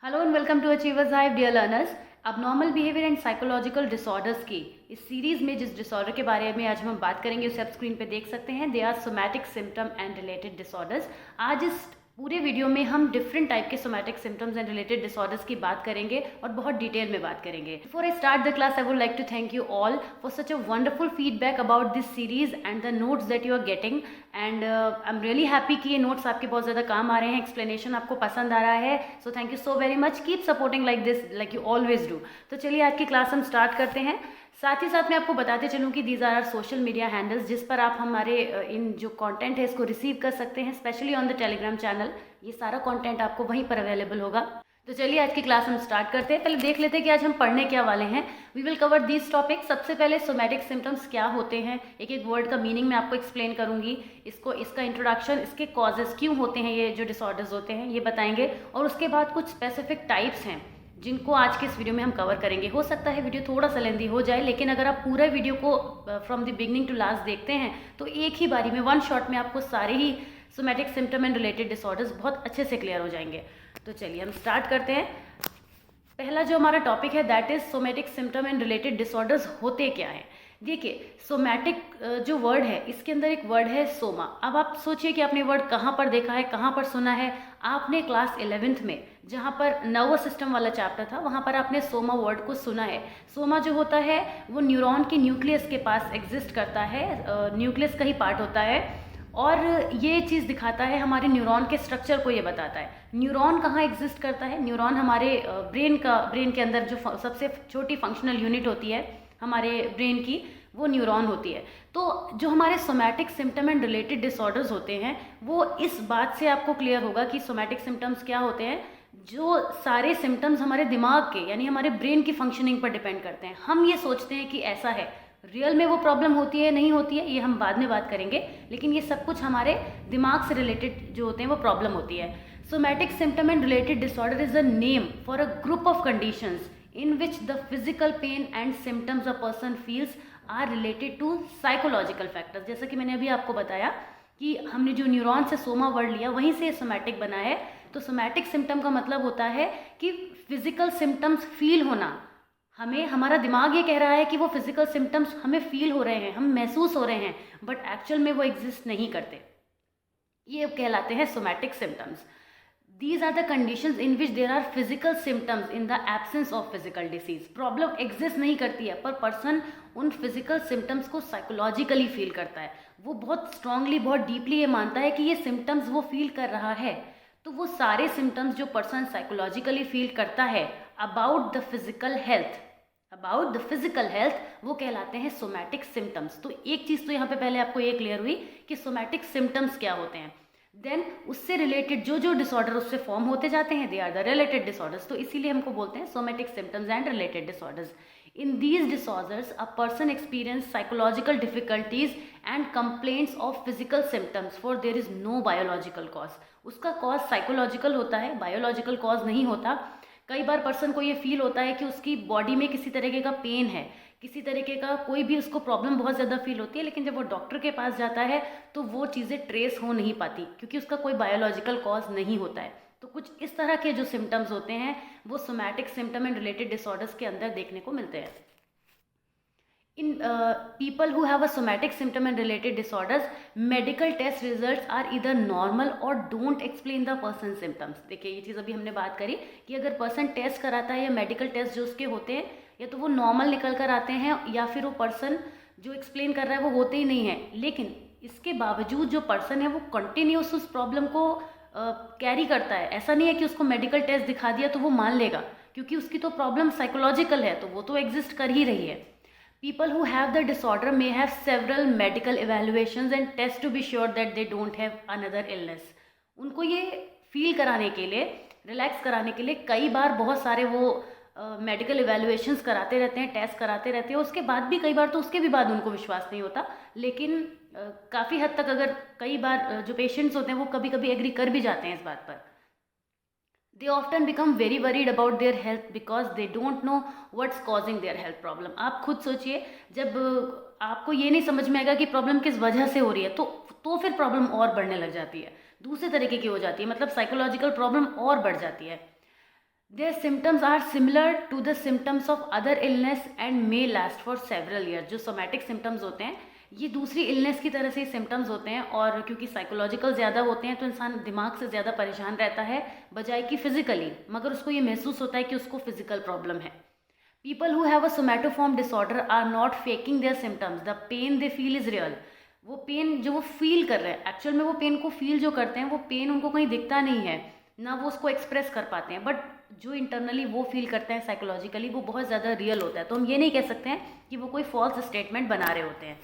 Hello and welcome to Achievers Hive dear learners. अब normal behaviour and psychological disorders की इस series में जिस डिसऑर्डर के बारे में आज हम बात करेंगे उसे आप स्क्रीन पे देख सकते हैं। They are somatic symptom and related disorders. आज इस पूरे वीडियो में हम डिफरेंट टाइप के somatic symptoms and related disorders की बात करेंगे और बहुत डिटेल में बात करेंगे। Before I start the class I would like to thank you all for such a wonderful feedback about this series and the notes that you are getting and I am really happy कि ये notes आपके बहुत ज़्यादा काम आ रहे हैं, explanation आपको पसंद आ रहा है। So thank you so very much, keep supporting like this like you always do. तो चलिए आज की क्लास हम स्टार्ट करते हैं। साथ ही साथ मैं आपको बताते चलूँ कि these are are social media handles जिस पर आप हमारे इन जो कंटेंट है इसको रिसीव कर सकते हैं, specially on the Telegram channel. ये सारा कंटेंट आपको वहीं पर अवेलेबल होगा। तो चलिए आज की क्लास हम स्टार्ट करते हैं। पहले देख लेते हैं कि आज हम पढ़ने क्या वाले हैं। We will cover these topic. सबसे पहले सोमैटिक सिम्टम्स क्या होते हैं, एक एक वर्ड का मीनिंग मैं आपको एक्सप्लेन करूंगी, इसका इंट्रोडक्शन, इसके कॉजेज क्यों होते हैं, ये जो डिसऑर्डर्स होते हैं ये बताएंगे, और उसके बाद कुछ स्पेसिफिक टाइप्स हैं जिनको आज के इस वीडियो में हम कवर करेंगे। हो सकता है वीडियो थोड़ा सा लेंदी हो जाए, लेकिन अगर आप पूरा वीडियो को from the beginning to last देखते हैं तो एक ही बारी में वन शॉट में आपको सारे ही somatic symptom and related disorders बहुत अच्छे से क्लियर हो जाएंगे। तो चलिए हम स्टार्ट करते हैं। पहला जो हमारा टॉपिक है that is somatic symptom and related disorders होते क्या हैं। देखिए सोमैटिक जो वर्ड है इसके अंदर एक वर्ड है सोमा। अब आप सोचिए कि आपने वर्ड कहाँ पर देखा है, कहाँ पर सुना है। आपने क्लास 11th में जहाँ पर नर्वस सिस्टम वाला चैप्टर था वहाँ पर आपने सोमा वर्ड को सुना है। सोमा जो होता है वो न्यूरॉन के न्यूक्लियस के पास एग्जिस्ट करता है, न्यूक्लियस का ही पार्ट होता है, और ये चीज़ दिखाता है हमारे न्यूरॉन के स्ट्रक्चर को। ये बताता है न्यूरॉन कहाँ एग्जिस्ट करता है। न्यूरॉन हमारे ब्रेन के अंदर जो सबसे छोटी फंक्शनल यूनिट होती है हमारे ब्रेन की, वो न्यूरॉन होती है। तो जो हमारे somatic symptom and related disorders होते हैं वो इस बात से आपको क्लियर होगा कि सोमैटिक सिम्टम्स क्या होते हैं। जो सारे सिम्टम्स हमारे दिमाग के यानी हमारे ब्रेन की फंक्शनिंग पर डिपेंड करते हैं। हम ये सोचते हैं कि ऐसा है, रियल में वो प्रॉब्लम होती है नहीं होती है ये हम बाद में बात करेंगे, लेकिन ये सब कुछ हमारे दिमाग से रिलेटेड जो होते हैं वो प्रॉब्लम होती है। Somatic symptom and related disorder is a name for a group of conditions in which the physical pain and symptoms a person feels are related to psychological factors। जैसा कि मैंने अभी आपको बताया कि हमने जो न्यूरॉन से सोमा वर्ड लिया वहीं से सोमैटिक बना है। तो सोमैटिक सिम्टम का मतलब होता है कि फिजिकल सिम्टम्स फील होना। हमें हमारा दिमाग ये कह रहा है कि वो फिजिकल सिम्टम्स हमें फील हो रहे हैं, हम महसूस हो रहे हैं, बट एक्चुअल में वो एग्जिस्ट नहीं करते। ये कहलाते हैं somatic symptoms. These are the conditions in which there are physical symptoms in the absence of physical disease। Problem exist नहीं करती है पर पर्सन उन फिजिकल सिम्टम्स को साइकोलॉजिकली फील करता है। वो बहुत स्ट्रांगली, बहुत डीपली ये मानता है कि ये सिम्टम्स वो फील कर रहा है। तो वो सारे सिम्टम्स जो पर्सन साइकोलॉजिकली फील करता है अबाउट द फिजिकल हेल्थ वो कहलाते हैं सोमैटिक सिम्टम्स। तो एक चीज़ तो यहाँ पे पहले आपको ये क्लियर हुई कि सोमैटिक सिम्टम्स क्या होते हैं। देन उससे रिलेटेड जो जो डिसऑर्डर उससे फॉर्म होते जाते हैं they are the related disorders. तो इसीलिए हमको बोलते हैं somatic symptoms and related disorders. In these disorders a person experience psychological difficulties and complaints of physical symptoms for there is no biological cause. उसका कॉज साइकोलॉजिकल होता है, biological cause नहीं होता। कई बार पर्सन को ये फील होता है कि उसकी बॉडी में किसी तरीके का पेन है, किसी तरीके का कोई भी उसको प्रॉब्लम बहुत ज़्यादा फील होती है, लेकिन जब वो डॉक्टर के पास जाता है तो वो चीज़ें ट्रेस हो नहीं पाती क्योंकि उसका कोई बायोलॉजिकल कॉज नहीं होता है। तो कुछ इस तरह के जो सिम्टम्स होते हैं वो somatic symptom and related disorders के अंदर देखने को मिलते हैं। In people who have a somatic symptom and related disorders, medical test results are either normal or don't explain the person's symptoms। देखिए ये चीज़ अभी हमने बात करी कि अगर पर्सन टेस्ट कराता है या मेडिकल टेस्ट जो उसके होते हैं या तो वो नॉर्मल निकल कर आते हैं या फिर वो पर्सन जो एक्सप्लेन कर रहा है वो होते ही नहीं है। लेकिन इसके बावजूद जो पर्सन है वो कंटिन्यूस उस प्रॉब्लम को कैरी करता है। ऐसा नहीं है कि उसको मेडिकल टेस्ट दिखा दिया तो वो मान लेगा, क्योंकि उसकी तो प्रॉब्लम साइकोलॉजिकल है तो वो तो एग्जिस्ट कर ही रही है। People who have the disorder may have several medical evaluations and tests to be sure that they don't have another illness। उनको ये फील कराने के लिए, रिलैक्स कराने के लिए कई बार बहुत सारे वो मेडिकल इवेल्युएशंस कराते रहते हैं, टेस्ट कराते रहते हैं। उसके बाद भी कई बार तो उसके भी बाद उनको विश्वास नहीं होता, लेकिन काफ़ी हद तक अगर कई बार जो पेशेंट्स होते हैं वो कभी कभी एग्री कर भी जाते हैं इस बात पर। They often become very worried about their health because they don't know what's causing their health problem। आप खुद सोचिए, जब आपको ये नहीं समझ में आएगा कि प्रॉब्लम किस वजह से हो रही है तो फिर प्रॉब्लम और बढ़ने लग जाती है, दूसरे तरीके की हो जाती है, मतलब साइकोलॉजिकल प्रॉब्लम और बढ़ जाती है। Their symptoms are similar to the symptoms of other illness and may last for several year. जो सोमैटिक सिम्टम्स होते हैं ये दूसरी इलनेस की तरह से ही सिम्टम्स होते हैं, और क्योंकि साइकोलॉजिकल ज़्यादा होते हैं तो इंसान दिमाग से ज़्यादा परेशान रहता है बजाय कि फिजिकली, मगर उसको ये महसूस होता है कि उसको फिजिकल प्रॉब्लम है। People who have a somatoform disorder are not faking their symptoms, the pain they feel is real. वो पेन जो वो फील कर रहे हैं, एक्चुअल में वो पेन को फील जो करते हैं वो पेन उनको कहीं दिखता नहीं है, ना वो उसको एक्सप्रेस कर पाते हैं, बट जो इंटरनली वो फील करते हैं साइकोलॉजिकली वो बहुत ज़्यादा रियल होता है। तो हम ये नहीं कह सकते हैं कि वो कोई फॉल्स स्टेटमेंट बना रहे होते हैं।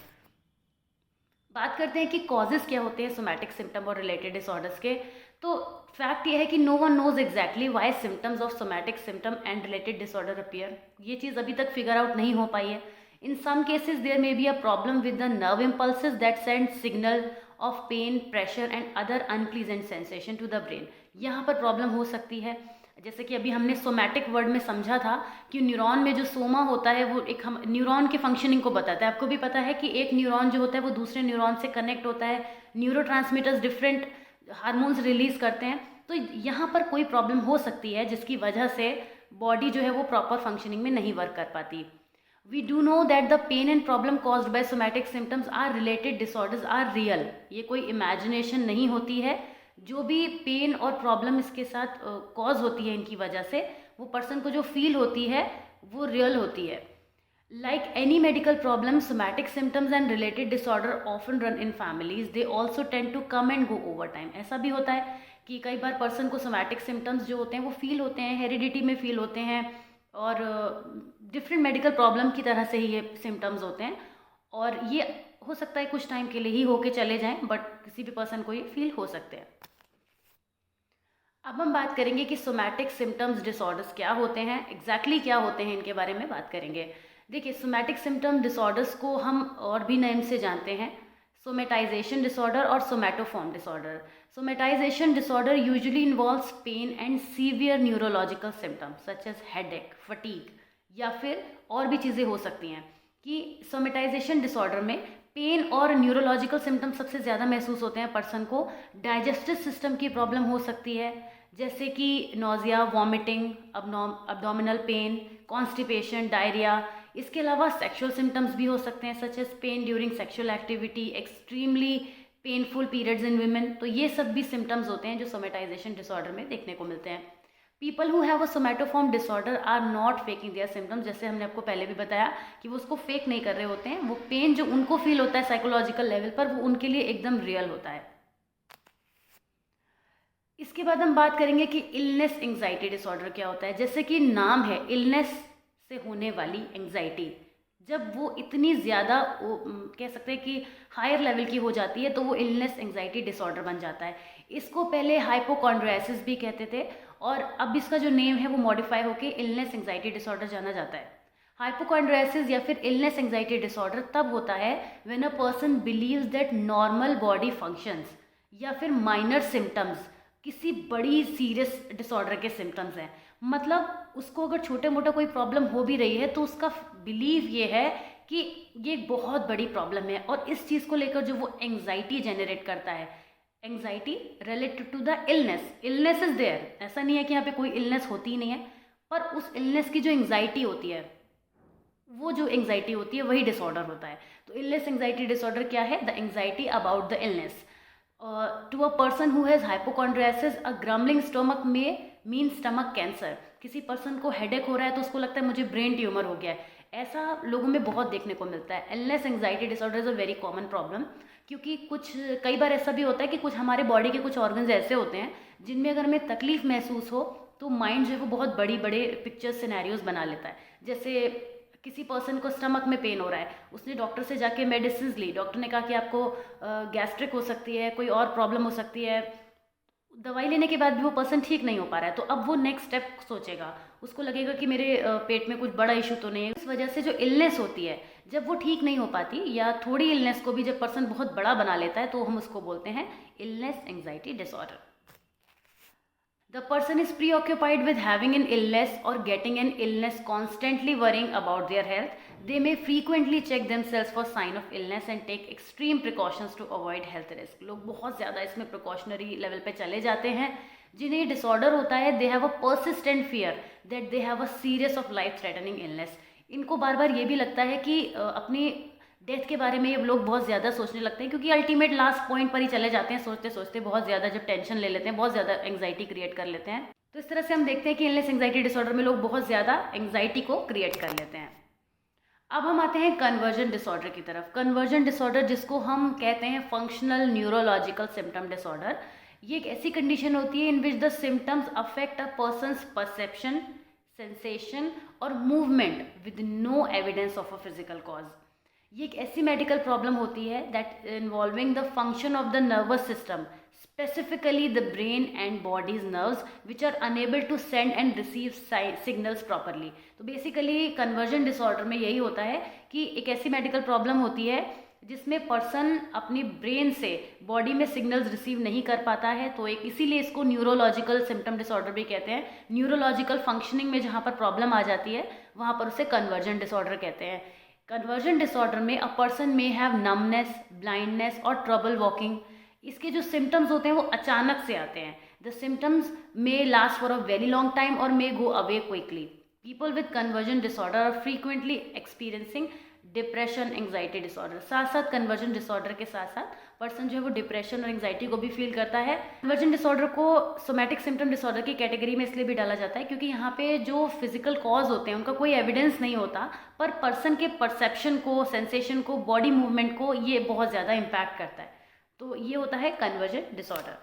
बात करते हैं कि कॉजेज़ क्या होते हैं सोमैटिक सिम्टम और रिलेटेड डिसऑर्डर्स के। तो फैक्ट ये है कि no one knows exactly why symptoms of somatic symptom and related disorder appear. ये चीज़ अभी तक फिगर आउट नहीं हो पाई है। In some cases there may be a problem with the nerve impulses that send signal of pain, pressure and other unpleasant sensation to the brain. यहाँ पर प्रॉब्लम हो सकती है। जैसे कि अभी हमने सोमैटिक वर्ड में समझा था कि न्यूरॉन में जो सोमा होता है वो एक हम न्यूरॉन के फंक्शनिंग को बताता है। आपको भी पता है कि एक न्यूरॉन जो होता है वो दूसरे न्यूरॉन से कनेक्ट होता है, न्यूरोट्रांसमीटर्स डिफरेंट हार्मोन्स रिलीज करते हैं। तो यहाँ पर कोई प्रॉब्लम हो सकती है जिसकी वजह से बॉडी जो है वो प्रॉपर फंक्शनिंग में नहीं वर्क कर पाती। We do know that the pain and problem caused by somatic symptoms are related disorders are real. ये कोई इमेजिनेशन नहीं होती है। जो भी पेन और प्रॉब्लम इसके साथ कॉज होती है इनकी वजह से, वो पर्सन को जो फील होती है वो रियल होती है। Like any medical problem, somatic symptoms and related disorder often run in families, they also tend to come and go over time. ऐसा भी होता है कि कई बार पर्सन को सोमैटिक सिम्टम्स जो होते हैं वो फील होते हैं, हेरिडिटी में फील होते हैं, और डिफरेंट मेडिकल प्रॉब्लम की तरह से ही ये सिम्टम्स होते हैं, और ये हो सकता है कुछ टाइम के लिए ही होके चले जाएं, बट किसी भी पर्सन को ये फील हो सकते हैं। अब हम बात करेंगे कि सोमैटिक सिम्टम्स डिसऑर्डर्स क्या होते हैं, एग्जैक्टली क्या होते हैं, इनके बारे में बात करेंगे। देखिए, सोमैटिक सिम्टम डिसऑर्डर्स को हम और भी नेम से जानते हैं, सोमेटाइजेशन डिसऑर्डर और somatoform disorder. Somatization disorder usually involves pain and severe neurological symptoms such as headache, fatigue, या फिर और भी चीज़ें हो सकती हैं। कि सोमेटाइजेशन डिसऑर्डर में पेन और न्यूरोलॉजिकल सिम्टम्स सबसे ज़्यादा महसूस होते हैं पर्सन को। डाइजेस्टिव सिस्टम की प्रॉब्लम हो सकती है, जैसे कि nausea, vomiting, abdominal pain, constipation, diarrhoea. इसके अलावा सेक्सुअल सिम्टम्स भी हो सकते हैं such as pain during sexual activity, extremely painful periods in women. तो ये सब भी सिम्टम्स होते हैं जो सोमेटाइजेशन डिसऑर्डर में देखने को मिलते हैं। People who have a somatoform disorder are not faking their symptoms, जैसे हमने आपको पहले भी बताया कि वो उसको फेक नहीं कर रहे होते हैं। वो पेन जो उनको फील होता है साइकोलॉजिकल लेवल पर, वो उनके लिए एकदम रियल होता है। इसके बाद हम बात करेंगे कि इलनेस एंग्जाइटी डिसऑर्डर क्या होता है। जैसे कि नाम है, इलनेस से होने वाली एंग्जाइटी, जब वो इतनी ज़्यादा कह सकते हैं कि हायर लेवल की हो जाती है तो वो इलनेस एंग्जाइटी डिसऑर्डर बन जाता है। इसको पहले हाइपोकॉन्ड्रियासिस भी कहते थे, और अब इसका जो नेम है वो मॉडिफाई होकर इलनेस एंग्जाइटी डिसऑर्डर जाना जाता है। हाइपोकॉन्ड्रियासिस या फिर इलनेस एंग्जाइटी डिसऑर्डर तब होता है when a person believes that normal body functions या फिर माइनर सिम्टम्स किसी बड़ी सीरियस डिसऑर्डर के सिम्टम्स हैं। मतलब उसको अगर छोटे मोटा कोई प्रॉब्लम हो भी रही है तो उसका बिलीव ये है कि ये एक बहुत बड़ी प्रॉब्लम है, और इस चीज़ को लेकर जो वो एंग्जाइटी जनरेट करता है, anxiety related to the illness. Illness is there, ऐसा नहीं है कि यहाँ पे कोई इलनेस होती ही नहीं है, पर उस इलनेस की जो एंग्जाइटी होती है, वो जो एंग्जाइटी होती है वही डिसऑर्डर होता है। तो इलनेस एंग्जाइटी डिसऑर्डर क्या है? The anxiety about the illness. To a person who has hypochondriasis, a grumbling stomach may mean stomach cancer. किसी पर्सन को हेडेक हो रहा है तो उसको लगता है मुझे ब्रेन ट्यूमर हो गया है। ऐसा लोगों में बहुत देखने को मिलता है। Illness anxiety disorder is a very common problem, क्योंकि कई बार ऐसा भी होता है कि कुछ हमारे बॉडी के कुछ ऑर्गन्स ऐसे होते हैं जिनमें अगर हमें तकलीफ महसूस हो तो माइंड जो है वो बहुत बड़ी बड़े पिक्चर सिनेरियोज बना लेता है। जैसे किसी पर्सन को स्टमक में पेन हो रहा है, उसने डॉक्टर से जाके मेडिसिन ली, डॉक्टर ने कहा कि आपको गैस्ट्रिक हो सकती है, कोई और प्रॉब्लम हो सकती है। दवाई लेने के बाद भी वो पर्सन ठीक नहीं हो पा रहा है, तो अब वो नेक्स्ट स्टेप सोचेगा, उसको लगेगा कि मेरे पेट में कुछ बड़ा इशू तो नहीं है। इस वजह से जो इलनेस होती है जब वो ठीक नहीं हो पाती, या थोड़ी इलनेस को भी जब पर्सन बहुत बड़ा बना लेता है, तो हम उसको बोलते हैं illness anxiety disorder. The person is preoccupied with having an illness or getting an illness, constantly worrying about their health. They may frequently check themselves for sign of illness and take extreme precautions to avoid health risk. लोग बहुत ज़्यादा इसमें precautionary level पे चले जाते हैं, जिन्हें ये डिसऑर्डर होता है, they have a persistent fear that they have a serious of life threatening illness. इनको बार बार ये भी लगता है कि अपनी डेथ के बारे में ये लोग बहुत ज़्यादा सोचने लगते हैं, क्योंकि अल्टीमेट लास्ट पॉइंट पर ही चले जाते हैं सोचते सोचते, बहुत ज़्यादा जब टेंशन ले लेते हैं, बहुत ज़्यादा एंग्जाइटी क्रिएट कर लेते हैं। तो इस तरह से हम देखते हैं कि इलनेस एंग्जाइटी डिसऑर्डर में लोग बहुत ज़्यादा एंग्जाइटी को क्रिएट कर लेते हैं। अब हम आते हैं कन्वर्जन डिसऑर्डर की तरफ। कन्वर्जन डिसऑर्डर, जिसको हम कहते हैं फंक्शनल न्यूरोलॉजिकल सिम्टम डिसऑर्डर, ये एक ऐसी कंडीशन होती है in which the symptoms affect a person's perception, sensation और movement with no evidence of a physical cause. ये एक ऐसी मेडिकल प्रॉब्लम होती है that involving the function of the nervous system, specifically the brain and body's nerves which are unable to send and receive signals properly. तो basically conversion disorder में यही होता है कि एक ऐसी मेडिकल प्रॉब्लम होती है जिसमें पर्सन अपनी ब्रेन से बॉडी में सिग्नल्स रिसीव नहीं कर पाता है। तो एक इसीलिए इसको न्यूरोलॉजिकल सिम्टम डिसऑर्डर भी कहते हैं। न्यूरोलॉजिकल फंक्शनिंग में जहाँ पर प्रॉब्लम आ जाती है वहाँ पर उसे कन्वर्जन डिसऑर्डर कहते हैं। कन्वर्जन डिसऑर्डर में a person may have numbness, blindness और ट्रबल वॉकिंग। इसके जो सिम्टम्स होते हैं वो अचानक से आते हैं। The symptoms may last for a very long time और may go away quickly. People with conversion disorder are frequently experiencing depression, anxiety disorder. साथ साथ कन्वर्जन डिसऑर्डर के साथ साथ पर्सन जो है वो डिप्रेशन और एंग्जाइटी को भी फील करता है। कन्वर्जन डिसऑर्डर को सोमैटिक सिम्टम डिसऑर्डर की कैटेगरी में इसलिए भी डाला जाता है क्योंकि यहाँ पे जो फिजिकल कॉज होते हैं उनका कोई एविडेंस नहीं होता, पर पर्सन के परसेप्शन को, सेंसेशन को, बॉडी मूवमेंट को ये बहुत ज़्यादा इम्पैक्ट करता है। तो ये होता है कन्वर्जन डिसऑर्डर।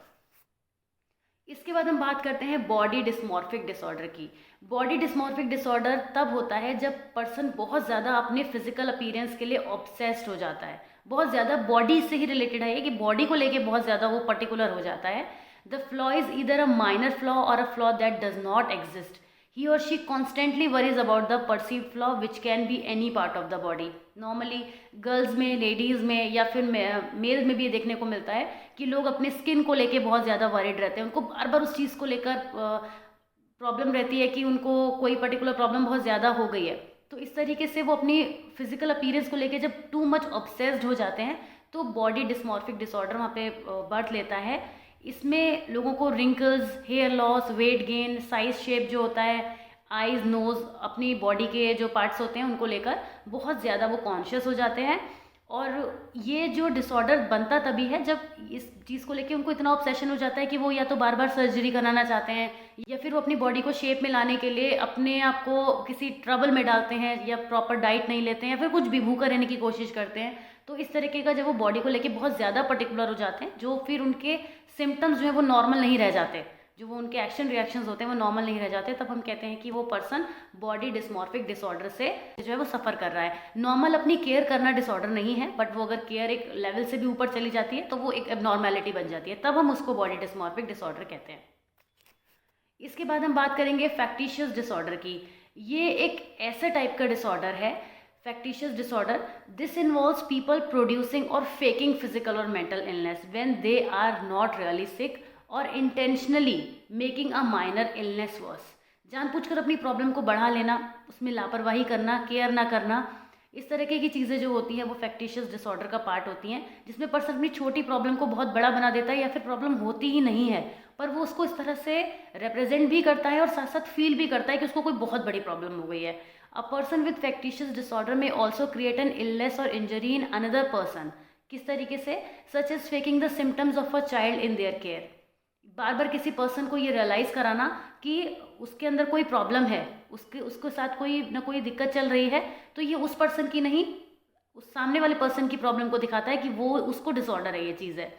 इसके बाद हम बात करते हैं बॉडी डिस्मॉर्फिक डिसऑर्डर की। बॉडी डिस्मॉर्फिक डिसऑर्डर तब होता है जब पर्सन बहुत ज़्यादा अपने फिजिकल अपीयरेंस के लिए ऑब्सेस्ड हो जाता है। बहुत ज़्यादा बॉडी से ही रिलेटेड है कि बॉडी को लेके बहुत ज़्यादा वो पर्टिकुलर हो जाता है। The flaw is either a minor flaw और a flaw that does not exist. He और she constantly worries about the perceive flaw which can be any part of the body. Normally girls में, ladies में या फिर mails में भी ये देखने को मिलता है कि लोग अपने स्किन को लेके बहुत ज़्यादा वरीड रहते हैं। उनको बार बार उस चीज़ को लेकर प्रॉब्लम रहती है कि उनको कोई पर्टिकुलर प्रॉब्लम बहुत ज़्यादा हो गई है। तो इस तरीके से वो अपनी फिजिकल अपीयरेंस को लेके जब टू मच ऑब्सेस्ड हो जाते हैं तो बॉडी डिस्मॉर्फिक डिसऑर्डर वहाँ पे बर्थ लेता है। इसमें लोगों को wrinkles, hair loss, weight gain, size shape जो होता है, आईज, नोज़, अपनी बॉडी के जो पार्ट्स होते हैं उनको लेकर बहुत ज़्यादा वो कॉन्शियस हो जाते हैं। और ये जो डिसऑर्डर बनता तभी है जब इस चीज़ को लेके उनको इतना ऑब्सेशन हो जाता है कि वो या तो बार बार सर्जरी कराना चाहते हैं या फिर वो अपनी बॉडी को शेप में लाने के लिए अपने आप को किसी ट्रबल में डालते हैं या प्रॉपर डाइट नहीं लेते हैं या फिर कुछ भी भूखा रहने की कोशिश करते हैं। तो इस तरीके का जब वो बॉडी को लेके बहुत ज़्यादा पर्टिकुलर हो जाते हैं, जो फिर उनके सिम्टम्स जो है वो नॉर्मल नहीं रह जाते, जो वो उनके एक्शन रिएक्शंस होते हैं वो नॉर्मल नहीं रह जाते, तब हम कहते हैं कि वो पर्सन बॉडी डिस्मॉर्फिक डिसऑर्डर से जो है वो सफ़र कर रहा है। नॉर्मल अपनी केयर करना डिसऑर्डर नहीं है, बट वो अगर केयर एक लेवल से भी ऊपर चली जाती है तो वो एक एबनॉर्मेलिटी बन जाती है, तब हम उसको बॉडी डिस्मॉर्फिक डिसऑर्डर कहते हैं। इसके बाद हम बात करेंगे फैक्टिशियस डिसऑर्डर की। ये एक ऐसा टाइप का डिसऑर्डर है, factitious disorder. This involves people producing और फेकिंग फिजिकल और mental illness when they are not really sick और intentionally making a minor illness worse. जानबूझकर अपनी प्रॉब्लम को बढ़ा लेना, उसमें लापरवाही करना, केयर ना करना, इस तरीके की चीज़ें जो होती हैं वो फैक्टिशियस डिसऑर्डर का पार्ट होती हैं, जिसमें पर्सन अपनी छोटी प्रॉब्लम को बहुत बड़ा बना देता है या फिर प्रॉब्लम होती ही नहीं है पर वो उसको इस तरह से रिप्रेजेंट भी करता है और साथ साथ फील भी करता है कि उसको कोई बहुत बड़ी प्रॉब्लम हो गई है। A person with factitious disorder में ऑल्सो क्रिएट एन इलनेस और इंजरी इन अनदर पर्सन। किस तरीके से? Such as faking the symptoms of a child in their care. बार बार किसी पर्सन को ये रियलाइज़ कराना कि उसके अंदर कोई प्रॉब्लम है, उसके साथ कोई ना कोई दिक्कत चल रही है, तो ये उस पर्सन की नहीं, उस सामने वाले पर्सन की प्रॉब्लम को दिखाता है कि वो उसको डिसऑर्डर है, ये चीज़ है।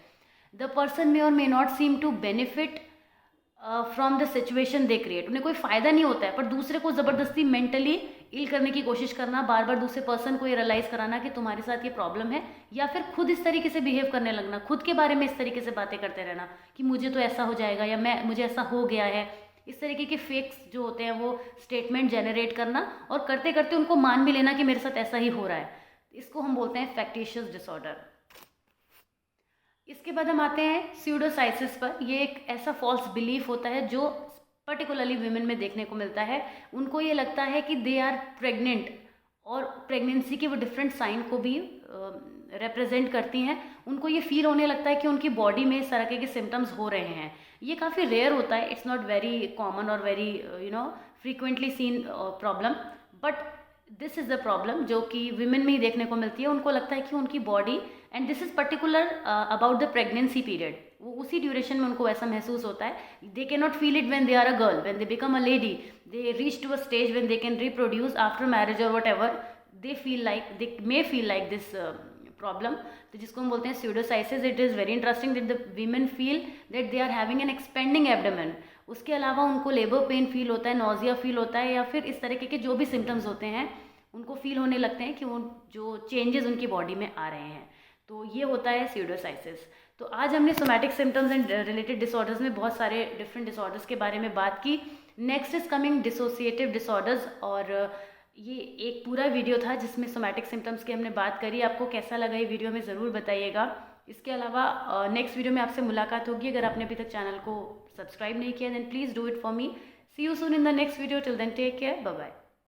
द पर्सन मे और may not seem to benefit from the situation they create. उन्हें कोई फ़ायदा नहीं होता है पर दूसरे को ज़बरदस्ती मेंटली इल करने की कोशिश करना, बार बार दूसरे पर्सन को ये रियलाइज़ कराना कि तुम्हारे साथ ये प्रॉब्लम है, या फिर खुद इस तरीके से बिहेव करने लगना, खुद के बारे में इस तरीके से बातें करते रहना कि मुझे तो ऐसा हो जाएगा या मुझे ऐसा हो गया है। इस तरीके के फेक्स जो होते हैं वो स्टेटमेंट जनरेट करना और करते करते उनको मान भी लेना कि मेरे साथ ऐसा ही हो रहा है। इसको हम बोलते हैं फैक्टिशियस डिसऑर्डर। इसके बाद हम आते हैं स्यूडोसाइसिस पर। ये एक ऐसा फॉल्स बिलीफ होता है जो पर्टिकुलरली वीमेन में देखने को मिलता है। उनको ये लगता है कि दे आर प्रेग्नेंट और प्रेगनेंसी के वो डिफरेंट साइन को भी रिप्रेजेंट करती हैं। उनको ये फील होने लगता है कि उनकी बॉडी में इस तरह के सिम्टम्स हो रहे हैं, ये काफ़ी रेयर होता है, इट्स नॉट वेरी कॉमन और very frequently seen problem, but this is the problem जो कि विमेन में ही देखने को मिलती है। उनको लगता है कि उनकी body, and this is particular about the pregnancy period, वो उसी ड्यूरेशन में उनको ऐसा महसूस होता है। They can not feel it when they are a girl, when they become a lady, they reach to a stage when they can reproduce after marriage और whatever, they may feel like this problem. तो जिसको हम बोलते हैं pseudocyesis. It is very interesting that the women feel that they are having an expanding abdomen. उसके अलावा उनको labour pain feel होता है, नोजिया फील होता है, या फिर इस तरीके के जो भी सिम्टम्स होते हैं उनको फील होने लगते हैं कि वो जो चेंजेस उनकी बॉडी में आ रहे हैं। तो ये होता है स्यूडोसाइसिस। तो आज हमने somatic symptoms and related disorders में बहुत सारे डिफरेंट डिसऑर्डर्स के बारे में बात की। Next is coming dissociative disorders, और ये एक पूरा वीडियो था जिसमें सोमैटिक सिम्टम्स की हमने बात करी। आपको कैसा लगा ये वीडियो में ज़रूर बताइएगा। इसके अलावा नेक्स्ट वीडियो में आपसे मुलाकात होगी। अगर आपने अभी तक चैनल को सब्सक्राइब नहीं किया then please do it for me. See you soon in the next video. Till then take care, bye bye.